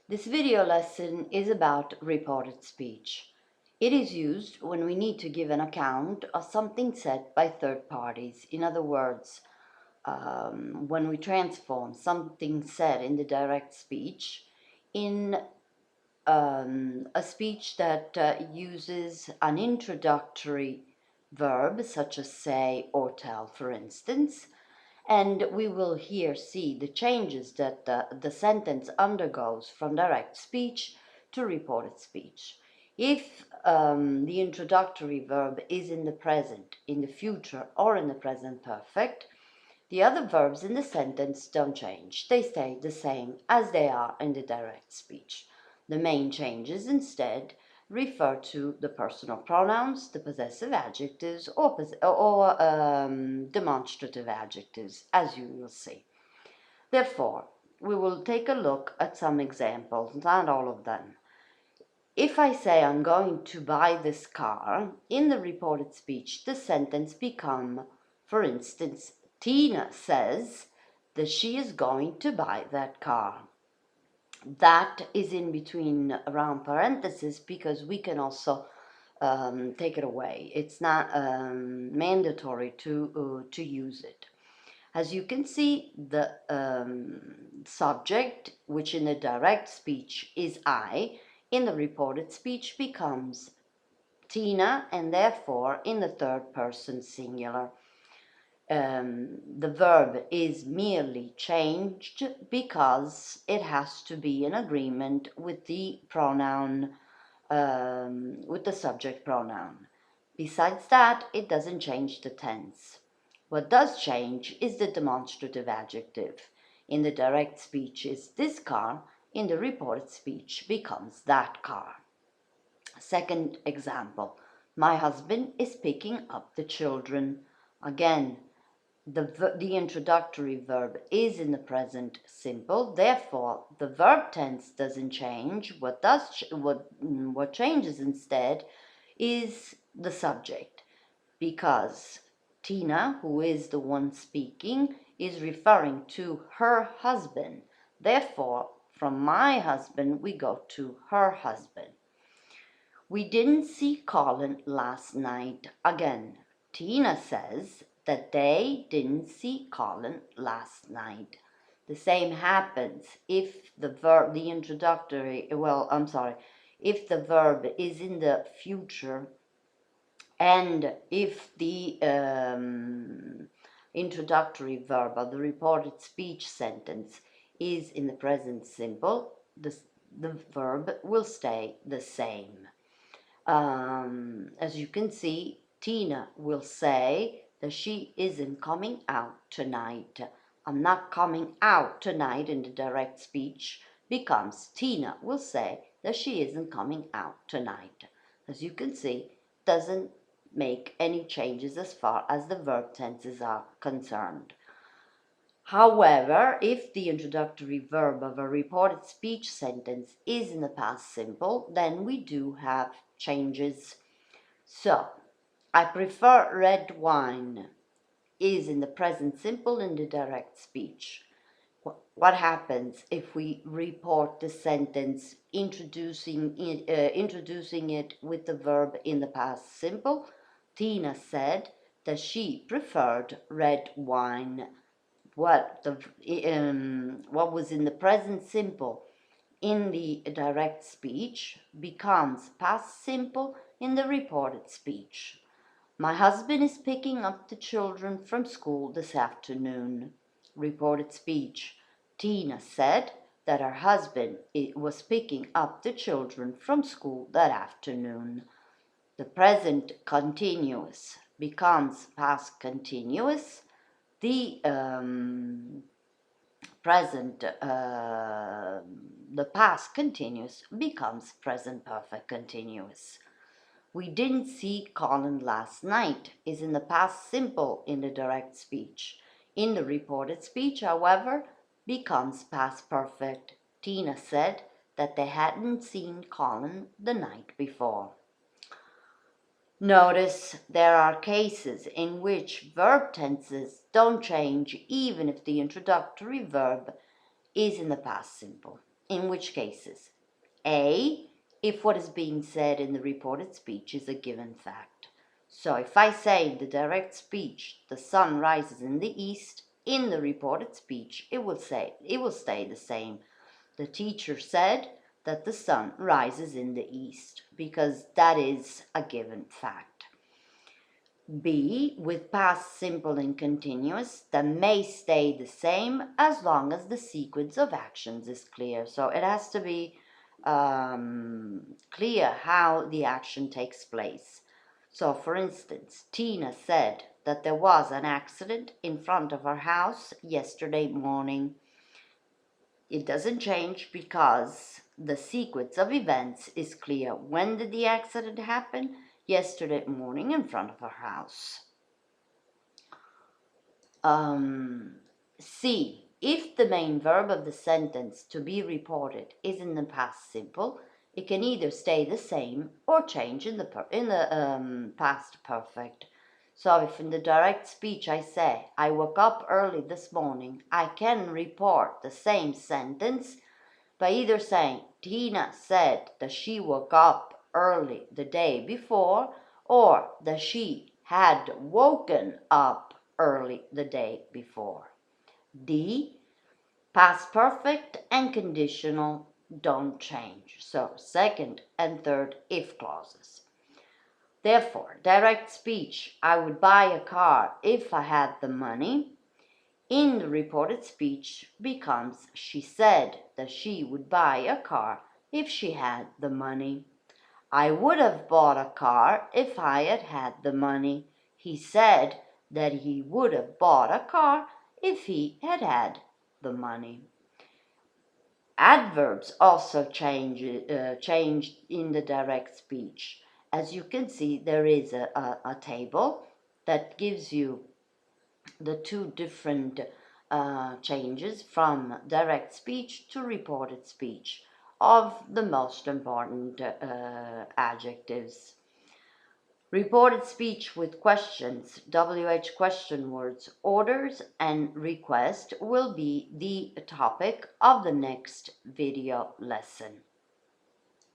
This video lesson is about reported speech. It is used when we need to give an account of something said by third parties. In other words, when we transform something said in the direct speech in a speech that uses an introductory verb, such as say or tell, for instance, and we will here see the changes that the sentence undergoes from direct speech to reported speech. If the introductory verb is in the present, in the future, or in the present perfect, the other verbs in the sentence don't change. They stay the same as they are in the direct speech. The main changes instead refer to the personal pronouns, the possessive adjectives, or demonstrative adjectives, as you will see. Therefore, we will take a look at some examples, not all of them. If I say I'm going to buy this car, in the reported speech, the sentence becomes, for instance, Tina says that she is going to buy that car. That is in between around parentheses because we can also take it away. It's not mandatory to use it. As you can see, the subject, which in the direct speech is I, in the reported speech becomes Tina, and therefore in the third person singular. The verb is merely changed because it has to be in agreement with the pronoun, with the subject pronoun. Besides that, it doesn't change the tense. What does change is the demonstrative adjective. In the direct speech is this car, in the reported speech becomes that car. Second example, my husband is picking up the children. Again, the introductory verb is in the present simple, therefore the verb tense doesn't change. What changes instead is the subject, because Tina, who is the one speaking, is referring to her husband. Therefore, from my husband we go to her husband. We didn't see Colin last night. Again, Tina says that they didn't see Colin last night. The same happens if the verb, the introductory, if the verb is in the future and if the introductory verb or the reported speech sentence is in the present simple, the verb will stay the same. As you can see, Tina will say that she isn't coming out tonight. I'm not coming out tonight in the direct speech becomes Tina will say that she isn't coming out tonight. As you can see, doesn't make any changes as far as the verb tenses are concerned. However, if the introductory verb of a reported speech sentence is in the past simple, then we do have changes. So, I prefer red wine is in the present simple in the direct speech. What happens if we report the sentence introducing it with the verb in the past simple? Tina said that she preferred red wine. What was in the present simple in the direct speech becomes past simple in the reported speech. My husband is picking up the children from school this afternoon. Reported speech. Tina said that her husband was picking up the children from school that afternoon. The present continuous becomes past continuous. The past continuous becomes present perfect continuous. We didn't see Colin last night is in the past simple in the direct speech. In the reported speech, however, becomes past perfect. Tina said that they hadn't seen Colin the night before. Notice there are cases in which verb tenses don't change even if the introductory verb is in the past simple. In which cases? A, if what is being said in the reported speech is a given fact. So if I say in the direct speech, the sun rises in the east, in the reported speech, it will stay the same. The teacher said that the sun rises in the east, because that is a given fact. B, with past simple and continuous, that may stay the same as long as the sequence of actions is clear. So it has to be clear how the action takes place. So, for instance, Tina said that there was an accident in front of her house yesterday morning. It doesn't change because the sequence of events is clear. When did the accident happen? Yesterday morning in front of her house. C. If the main verb of the sentence to be reported is in the past simple, it can either stay the same or change in the past perfect. So if in the direct speech I say, I woke up early this morning, I can report the same sentence by either saying, Tina said that she woke up early the day before, or that she had woken up early the day before. D, past perfect and conditional don't change. So second and third if clauses. Therefore, direct speech, I would buy a car if I had the money, in the reported speech becomes she said that she would buy a car if she had the money. I would have bought a car if I had had the money. He said that he would have bought a car if he had had the money. Adverbs also change in the direct speech. As you can see, there is a table that gives you the two different changes from direct speech to reported speech of the most important adjectives. Reported speech with questions, WH question words, orders, and request will be the topic of the next video lesson.